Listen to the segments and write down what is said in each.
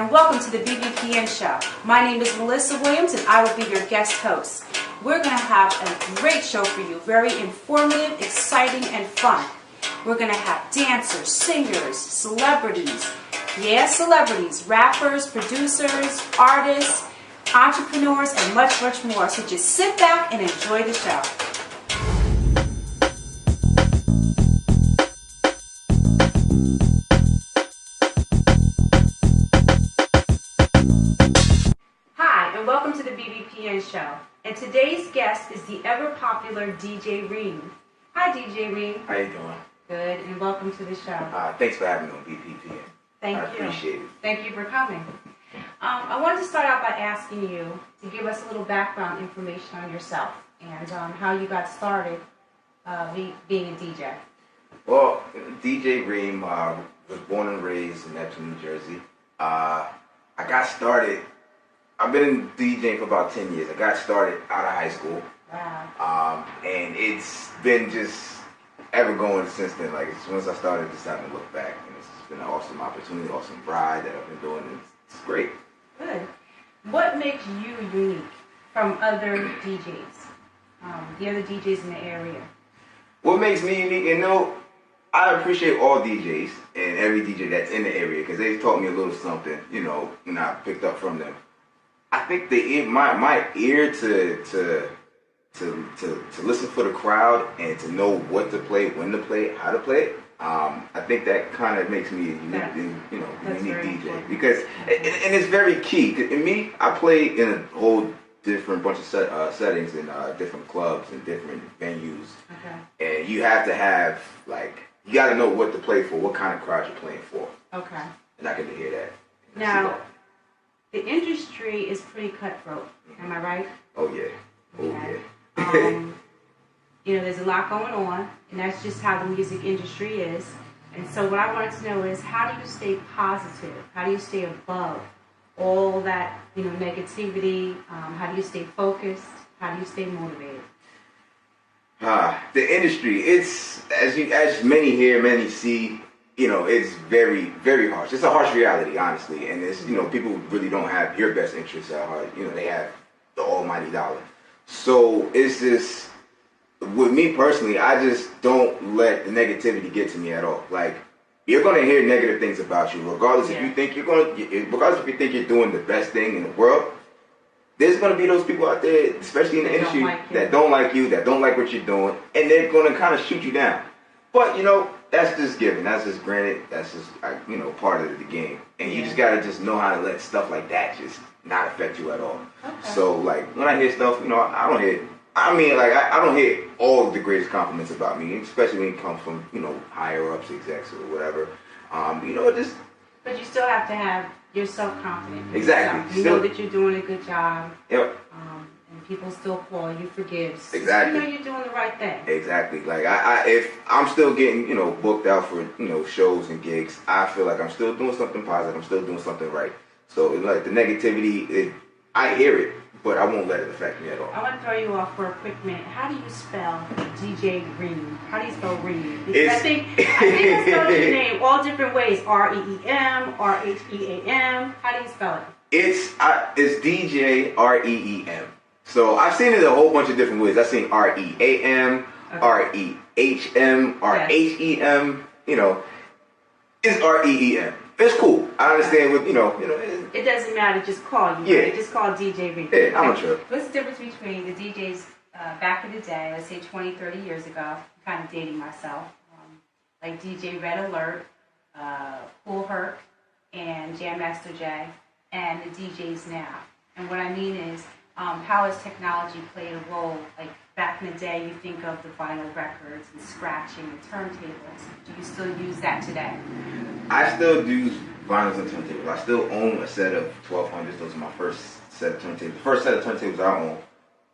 and welcome to the BBPN show. My name is Melissa Williams and I will be your guest host. We're going to have a great show for you, very informative, exciting, and fun. We're going to have dancers, singers, celebrities, celebrities, rappers, producers, artists, entrepreneurs, and much, much more. So just sit back and enjoy the show. Welcome to the BBPN show. And today's guest is the ever-popular DJ Reem. Hi, DJ Reem. How you doing? Good, and welcome to the show. Thanks for having me on BBPN. Thank you. I appreciate it. Thank you for coming. I wanted to start out by asking you to give us a little background information on yourself and how you got started being a DJ. Well, DJ Reem was born and raised in Neptune, New Jersey. I got started. I've been DJing for about 10 years. I got started out of high school. Wow. And it's been just ever going since then. Like, once I started, just haven't looked back. And it's been an awesome opportunity, awesome ride that I've been doing. And it's great. Good. What makes you unique from other DJs, the other DJs in the area? What makes me unique, I appreciate all DJs and every DJ that's in the area because they taught me a little something, when I picked up from them. I think my ear to listen for the crowd and to know what to play, when to play, how to play it. I think that kind of makes me a unique DJ because and it's very key. In me, I play in a whole different bunch of settings in different clubs and different venues. Okay. And you have to have you got to know what to play for, what kind of crowd you're playing for. Okay. And I get to hear that. Now, the industry is pretty cutthroat. Am I right? Oh yeah. There's a lot going on, and that's just how the music industry is. And so what I wanted to know is, how do you stay positive? How do you stay above all that, negativity? How do you stay focused? How do you stay motivated? The industry, it's as many hear, many see. It's very, very harsh. It's a harsh reality, honestly. And it's, people really don't have your best interests at heart. They have the almighty dollar. So it's just, with me personally, I just don't let the negativity get to me at all. Like, you're going to hear negative things about you, regardless if you think you're doing the best thing in the world. There's going to be those people out there, especially in the industry, that don't like you, that don't like what you're doing, and they're going to kind of shoot you down. But, that's just given. That's just granted. That's just, part of the game. And you just got to just know how to let stuff like that just not affect you at all. Okay. So, when I hear stuff, I don't hear all of the greatest compliments about me, especially when it comes from, higher ups, execs, or whatever. But you still have to have your self-confidence. Exactly. You know that you're doing a good job. Yep. And people still call you for gives. Exactly. So you're doing the right thing. Exactly. If I'm still getting, booked out for, shows and gigs, I feel like I'm still doing something positive. I'm still doing something right. So, the negativity, I hear it, but I won't let it affect me at all. I want to throw you off for a quick minute. How do you spell DJ Reem? How do you spell Reem? Because I think I spelled your name all different ways. R-E-E-M, R-H-E-A-M. How do you spell it? It's DJ R-E-E-M. So I've seen it a whole bunch of different ways. I've seen R-E-A-M, R-E-H-M, R-H-E-M. It's R-E-E-M. It's cool. I understand what, It doesn't matter. Just call you. Yeah. Right? Just call DJ Reem. Yeah, I'm not sure. What's the difference between the DJs back in the day, let's say 20, 30 years ago, I'm kind of dating myself, like DJ Red Alert, Cool Herc, and Jam Master Jay, and the DJs now? And what I mean is, how has technology played a role? Like back in the day, you think of the vinyl records and scratching and turntables. Do you still use that today? I still use vinyls and turntables. I still own a set of 1200s. Those are my first set of turntables. The first set of turntables I own,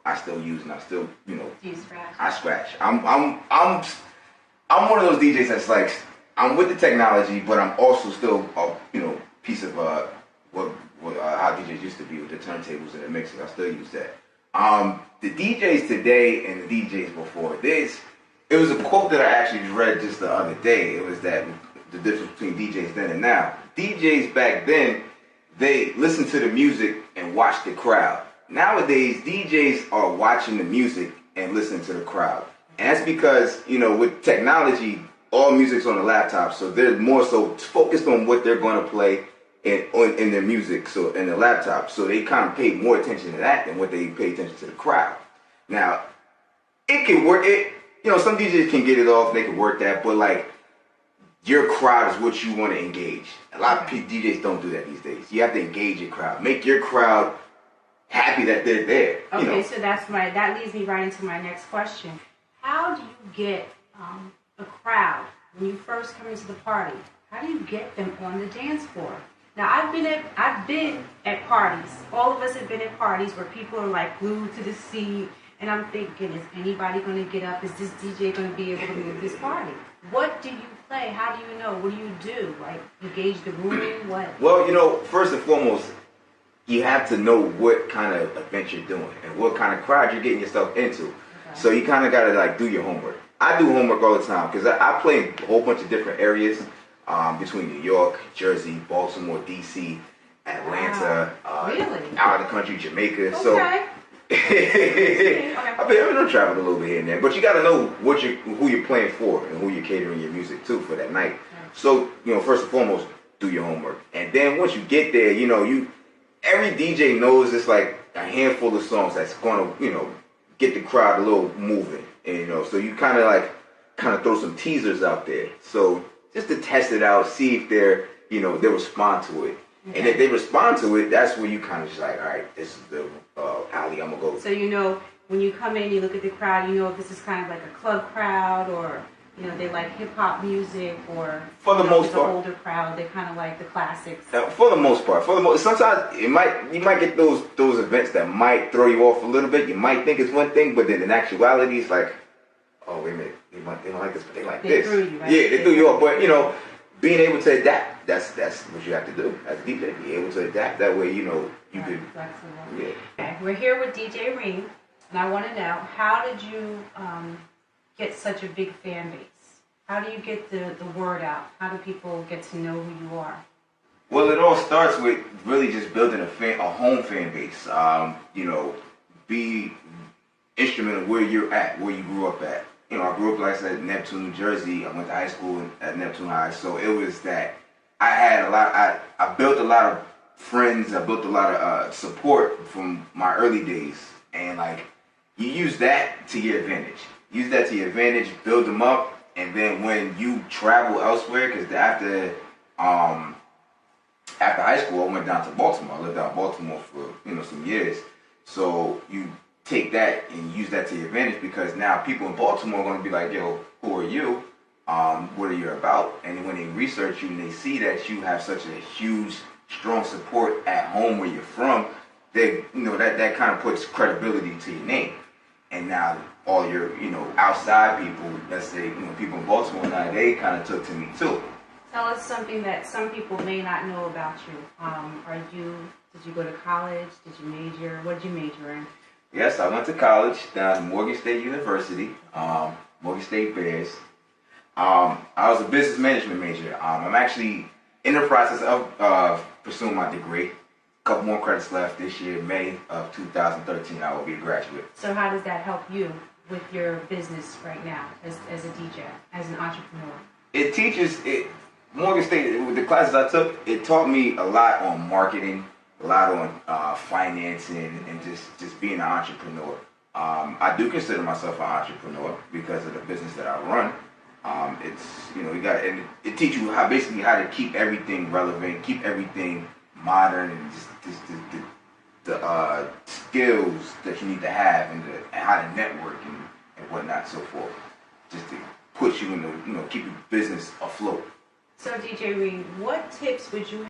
I still use, and I still, Do you scratch? I scratch. I'm one of those DJs that's like, I'm with the technology, but I'm also still a piece of how DJs used to be with the turntables and the mixers. I still use that. The DJs today and the DJs before this, it was a quote that I actually read just the other day. It was that the difference between DJs then and now. DJs back then, they listen to the music and watch the crowd. Nowadays, DJs are watching the music and listening to the crowd. And that's because, with technology, all music's on the laptop, so they're more so focused on what they're going to play in their music, so in the laptop. So they kind of pay more attention to that than what they pay attention to the crowd. Now, it can work. Some DJs can get it off, they can work that, but like, your crowd is what you want to engage. A lot of DJs don't do that these days. You have to engage your crowd. Make your crowd happy that they're there. Okay, so that leads me right into my next question. How do you get a crowd when you first come into the party? How do you get them on the dance floor? Now, I've been at parties. All of us have been at parties where people are like glued to the seat, and I'm thinking, is anybody going to get up? Is this DJ going to be able to move this party? What do you play? How do you know? What do you do? Like, you gauge the room? What? Well, first and foremost, you have to know what kind of event you're doing and what kind of crowd you're getting yourself into. Okay. So you kind of got to like do your homework. I do homework all the time because I play in a whole bunch of different areas between New York, Jersey, Baltimore, D.C., Atlanta, really? Out of the country, Jamaica. Okay. So I've traveled a little bit here and there, but you got to know who you're playing for and who you're catering your music to for that night. Right. So first and foremost, do your homework, and then once you get there, every DJ knows it's like a handful of songs that's going to get the crowd a little moving, and so you kind of throw some teasers out there, so just to test it out, see if they respond to it. Okay. And if they respond to it, that's where you kind of just like, all right, this is the alley I'm gonna go. So when you come in, you look at the crowd, if this is kind of like a club crowd, or they like hip hop music, or for the most part, the older crowd, they kind of like the classics. For the most part, sometimes you might get those events that might throw you off a little bit. You might think it's one thing, but then in actuality, it's like, oh wait a minute, they don't like this, but they like this. Threw you, right? Yeah, they threw you off, but being able to adapt, that's what you have to do as a DJ. Be able to adapt. That way, you could. Flexible. Yeah. Okay. We're here with DJ Reem, and I want to know, how did you get such a big fan base? How do you get the word out? How do people get to know who you are? Well, it all starts with really just building a home fan base. Be instrumental where you're at, where you grew up at. I grew up, like I said, in Neptune, New Jersey. I went to high school at Neptune High, so it was that I had I built a lot of friends. I built a lot of support from my early days, and like, you use that to your advantage. Use that to your advantage. Build them up, and then when you travel elsewhere, because after high school, I went down to Baltimore. I lived out in Baltimore for some years. So you take that and use that to your advantage, because now people in Baltimore are going to be like, yo, who are you? What are you about? And when they research you and they see that you have such a huge, strong support at home where you're from, they that kind of puts credibility to your name. And now all your outside people, let's say people in Baltimore now, they kind of took to me too. Tell us something that some people may not know about you. Did you go to college? Did you major? What did you major in? Yes, I went to college down at Morgan State University, Morgan State Bears. I was a business management major. I'm actually in the process of pursuing my degree. A couple more credits left this year. May of 2013, I will be a graduate. So how does that help you with your business right now as a DJ, as an entrepreneur? It teaches Morgan State, with the classes I took, it taught me a lot on marketing, a lot on financing, and just being an entrepreneur. I do consider myself an entrepreneur because of the business that I run. It teaches you how to keep everything relevant, keep everything modern, and just the skills that you need to have, and how to network and whatnot, so forth, just to put you in keep your business afloat. So DJ Reem, what tips would you